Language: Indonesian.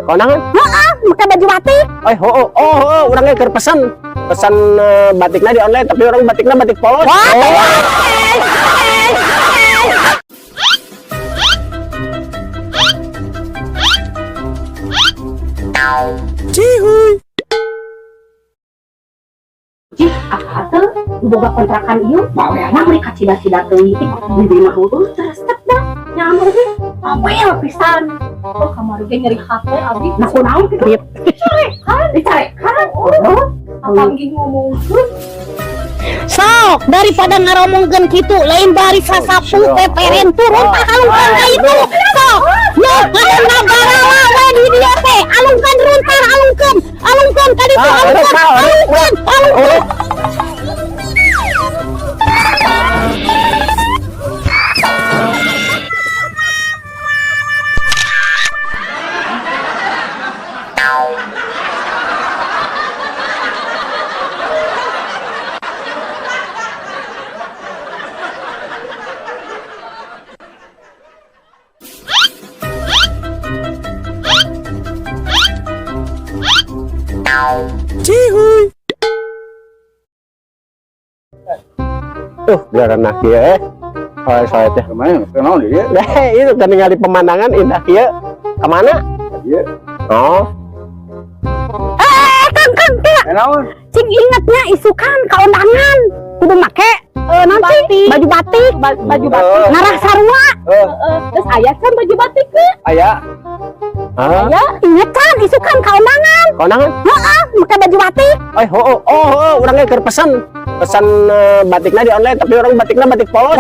konangan. Heeh, make baju batik. Orangnya keur pesan batiknya di online, tapi orang batiknya batik polos. Cihuy. Cih, apa tuh? Boga kontrakan ieu, baweana mereka cida-cida teuing. Di mah heueuh terus dah. Nyamar ge, awel pisan. Oh, kamar ge nyeri hate abdi. Nah, kunaon kitu? Dicarekan. Panggih ngomong. Sok, daripada ngaromongkeun kitu, lain bari sasapu peperen turun tah alungkan ka itu. Sok, nu ngaranna barawa we di dieu teh. Alungkan runtar, alungkeun ka ditu, alungkeun. Cihuy. Biar anak dia soalnya teh Kemana? Kenal dia? itu kan ningali pemandangan indah kieu. Kemana? Iya. Oh, Kang, Kenal? cing ingetnya isukan kaundangan. Kudu make nanti baju batik, baju batik. Ngarah sarua. Terus aya kan baju batik teh. Ayah. Ya, inget kan isukan kaundangan. konangan. Heeh, make baju batik. Orangnya keur pesan batiknya di online, tapi orang batiknya batik polos.